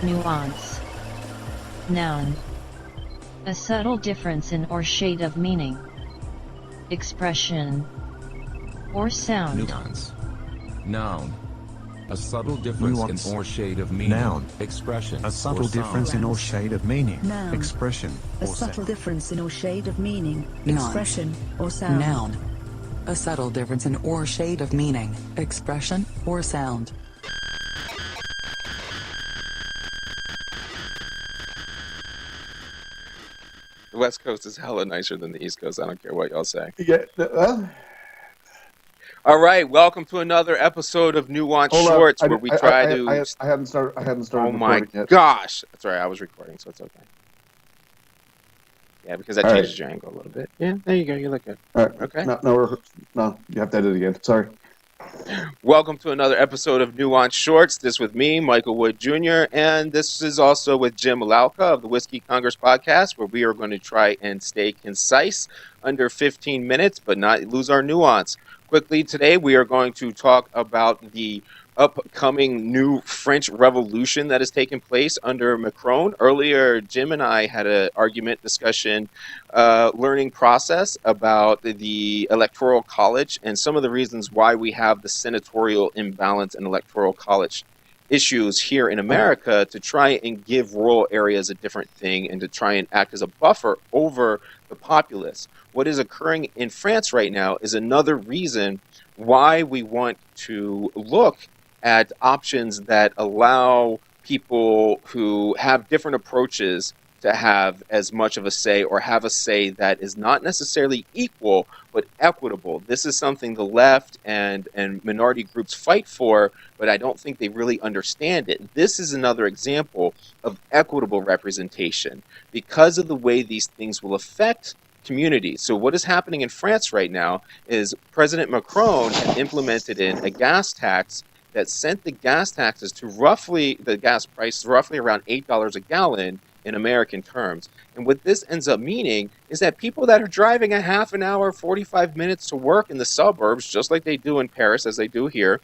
Nuance. Noun. A subtle difference in or shade of meaning. Expression. Or sound. Nuance. Noun. A subtle difference Nuance. in or shade of meaning. Noun. Expression. A subtle or difference sound. in or shade of meaning, Noun. expression, A or subtle sound. difference in or shade of meaning, Nuance. expression, or sound. Noun. A subtle difference in or shade of meaning, expression, or sound. The West Coast is hella nicer than the East Coast. I don't care what y'all say. Yeah. All right, welcome to another episode of Nuance Hold Shorts, on. where we try to. I hadn't started. Oh my recording yet. gosh! That's right. I was recording, so it's okay. Yeah, because that All right. changes your angle a little bit. Yeah, there you go. You look good. All right. Okay. No, you have to edit again. Sorry. Welcome to another episode of Nuance Shorts. This with me, Michael Wood Jr., and this is also with Jim Lauka of the Whiskey Congress podcast, where we are going to try and stay concise, under 15 minutes, but not lose our nuance. Quickly today, we are going to talk about the upcoming new French Revolution that has taken place under Macron. Earlier, Jim and I had an argument discussion, learning process about the Electoral College and some of the reasons why we have the senatorial imbalance in Electoral College issues here in America, to try and give rural areas a different thing and to try and act as a buffer over the populace. What is occurring in France right now is another reason why we want to look at options that allow people who have different approaches to have as much of a say, or have a say that is not necessarily equal but equitable. This is something the left and minority groups fight for, but I don't think they really understand it. This is another example of equitable representation because of the way these things will affect communities. So what is happening in France right now is President Macron had implemented in a gas tax that sent the gas taxes to the gas price roughly around $8 a gallon in American terms. And what this ends up meaning is that people that are driving a half an hour, 45 minutes to work in the suburbs, just like they do in Paris, as they do here,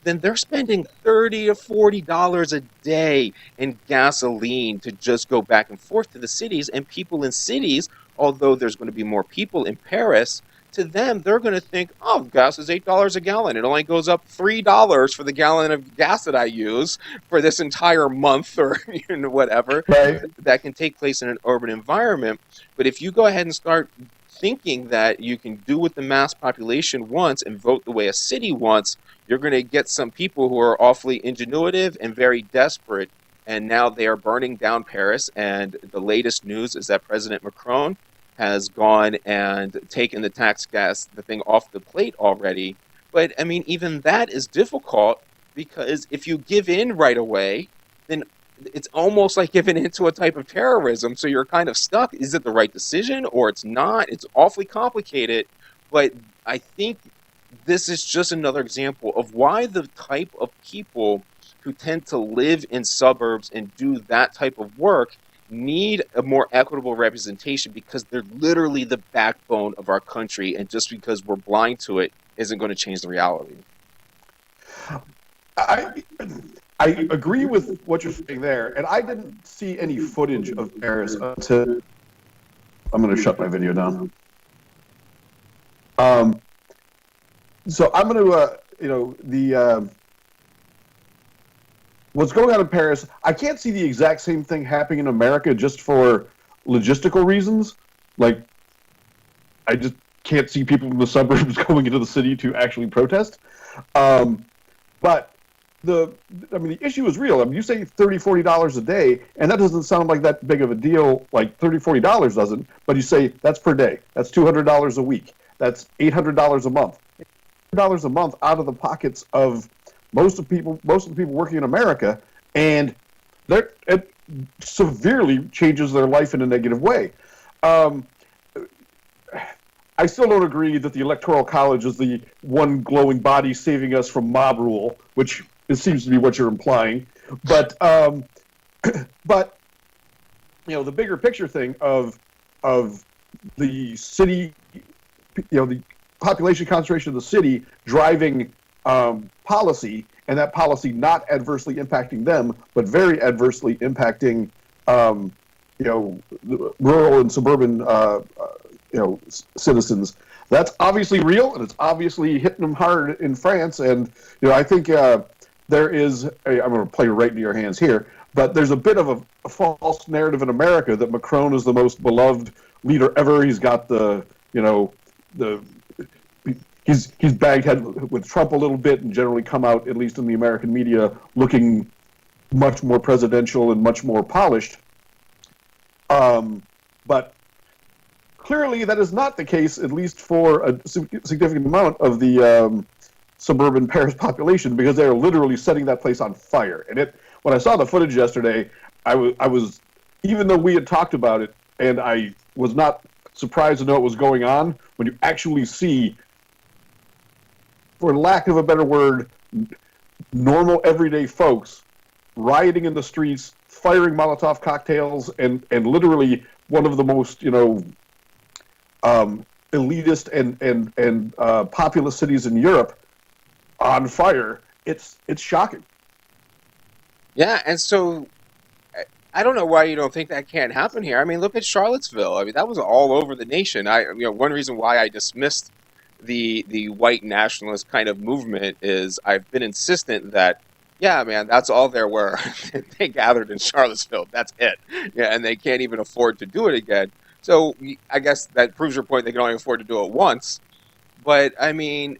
then they're spending $30 to $40 a day in gasoline to just go back and forth to the cities. And people in cities, although there's going to be more people in Paris, to them, they're going to think, oh, gas is $8 a gallon. It only goes up $3 for the gallon of gas that I use for this entire month, or whatever, Right. that can take place in an urban environment. But if you go ahead and start thinking that you can do what the mass population wants and vote the way a city wants, you're going to get some people who are awfully ingenuitive and very desperate. And now they are burning down Paris. And the latest news is that President Macron has gone and taken the the thing off the plate already. But I mean, even that is difficult, because if you give in right away, then it's almost like giving into a type of terrorism. So you're kind of stuck. Is it the right decision or it's not? It's awfully complicated. But I think this is just another example of why the type of people who tend to live in suburbs and do that type of work need a more equitable representation, because they're literally the backbone of our country, and just because we're blind to it isn't going to change the reality. I agree with what you're saying there, and I didn't see any footage of Paris until. I'm going to shut my video down. So I'm going to, what's going on in Paris, I can't see the exact same thing happening in America just for logistical reasons. Like, I just can't see people from the suburbs going into the city to actually protest. But the issue is real. I mean, you say $30, $40 a day, and that doesn't sound like that big of a deal, like $30, $40 doesn't, but you say that's per day. That's $200 a week. That's $800 a month. $800 a month out of the pockets of most of the people working in America, and it severely changes their life in a negative way. I still don't agree that the Electoral College is the one glowing body saving us from mob rule, which it seems to be what you're implying. But but the bigger picture thing of the city, the population concentration of the city driving policy and that policy not adversely impacting them, but very adversely impacting, rural and suburban, citizens. That's obviously real, and it's obviously hitting them hard in France. And I think there is. I'm going to play right into your hands here, but there's a bit of a false narrative in America that Macron is the most beloved leader ever. He's got he's bagged head with Trump a little bit, and generally come out, at least in the American media, looking much more presidential and much more polished. But clearly that is not the case, at least for a significant amount of the suburban Paris population, because they are literally setting that place on fire. And when I saw the footage yesterday, I was, even though we had talked about it, and I was not surprised to know what was going on, when you actually see, for lack of a better word, normal everyday folks rioting in the streets, firing Molotov cocktails, and literally one of the most elitist and populous cities in Europe on fire. It's shocking. Yeah, and so I don't know why you don't think that can't happen here. I mean, look at Charlottesville. I mean, that was all over the nation. One reason why I dismissed the white nationalist kind of movement is I've been insistent that, yeah, man, that's all there were. They gathered in Charlottesville. That's it. Yeah, and they can't even afford to do it again. So I guess that proves your point. They can only afford to do it once. But I mean,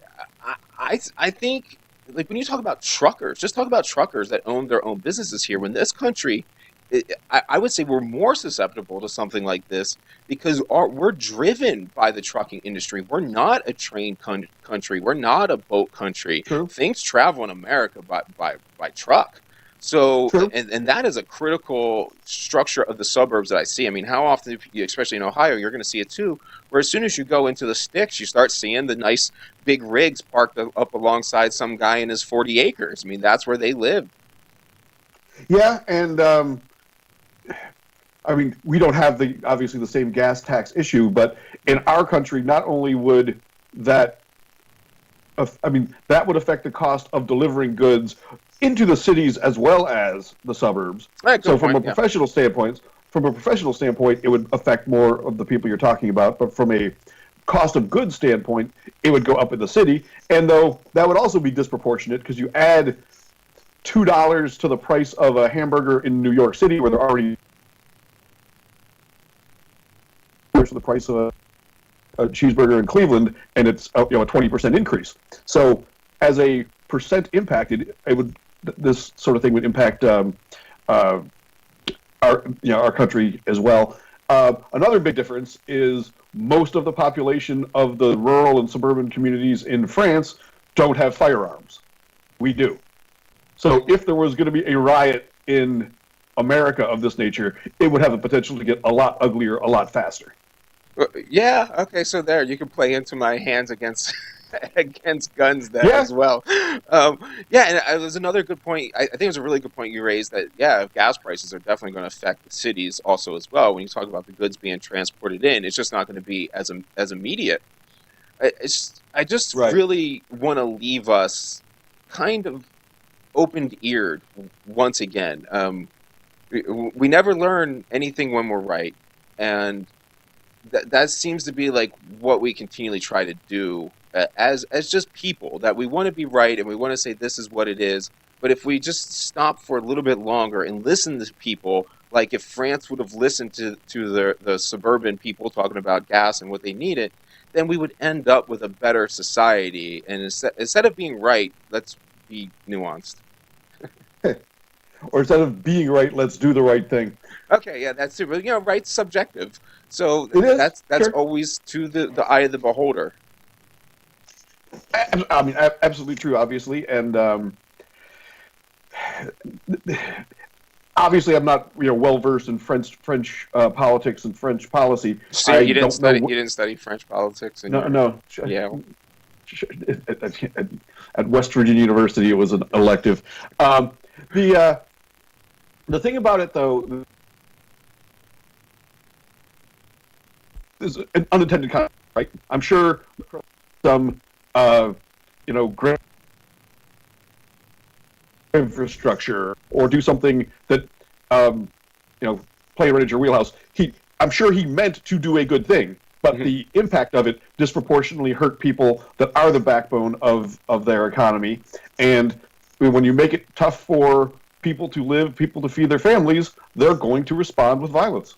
I think, like, when you talk about truckers, just talk about truckers that own their own businesses here. When this country, I would say we're more susceptible to something like this because we're driven by the trucking industry. We're not a train country. We're not a boat country. True. Things travel in America by truck. So, True. and that is a critical structure of the suburbs that I see. I mean, how often, especially in Ohio, you're going to see it too, where as soon as you go into the sticks, you start seeing the nice big rigs parked up alongside some guy in his 40 acres. I mean, that's where they live. Yeah, and I mean, we don't have obviously the same gas tax issue, but in our country, not only would that, that would affect the cost of delivering goods into the cities as well as the suburbs. Right, so from a professional standpoint, it would affect more of the people you're talking about. But from a cost of goods standpoint, it would go up in the city. And though that would also be disproportionate because you add $2 to the price of a hamburger in New York City, where they're already to the price of a cheeseburger in Cleveland, and it's a 20% increase. So as a percent impact, this sort of thing would impact our country as well. Another big difference is most of the population of the rural and suburban communities in France don't have firearms. We do. So if there was going to be a riot in America of this nature, it would have the potential to get a lot uglier a lot faster. Yeah, okay, so there, you can play into my hands against against guns there as well. And there's another good point. I think it was a really good point you raised that, gas prices are definitely going to affect the cities also as well. When you talk about the goods being transported in, it's just not going to be as immediate. I just really want to leave us kind of open-eared once again. We never learn anything when we're right, and that seems to be like what we continually try to do as just people, that we want to be right and we want to say this is what it is. But if we just stop for a little bit longer and listen to people, like if France would have listened to the suburban people talking about gas and what they needed, then we would end up with a better society. And instead of being right, let's be nuanced. Or instead of being right, let's do the right thing. Okay, yeah, that's it. But right's subjective, so that's always to the eye of the beholder. I mean, absolutely true, obviously, and obviously, I'm not well versed in French politics and French policy. So you didn't study French politics? No. Yeah. At West Virginia University, it was an elective. The thing about it, though, is an unintended consequence, right? I'm sure some, great infrastructure or do something that, play right into your wheelhouse. I'm sure he meant to do a good thing, but the impact of it disproportionately hurt people that are the backbone of their economy. And when you make it tough for people to live, people to feed their families, they're going to respond with violence.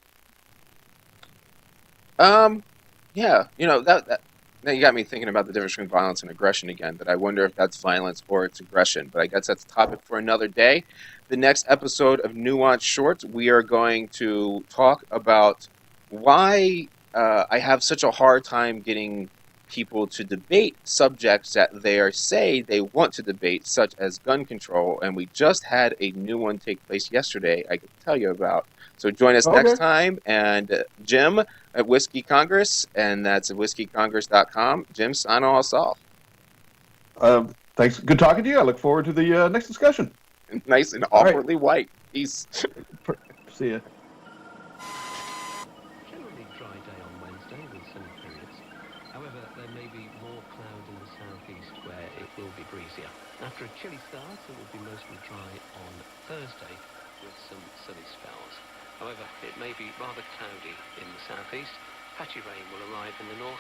Yeah, that now you got me thinking about the difference between violence and aggression again. That I wonder if that's violence or it's aggression. But I guess that's a topic for another day. The next episode of Nuance Shorts, we are going to talk about why I have such a hard time getting people to debate subjects that say they want to debate, such as gun control. And we just had a new one take place yesterday. I can tell you about. So join us next time. And Jim at Whiskey Congress, and that's at whiskeycongress.com. Jim, sign us off. Thanks. Good talking to you. I look forward to the next discussion. Nice and awkwardly white. Peace. See ya. Generally dry day on Wednesday with sunny periods. However, there may be more cloud in the southeast where it will be breezier. After a chilly start, it will be mostly dry on Thursday with some sunny spells. However, it may be rather cloudy in the southeast. Patchy rain will arrive in the north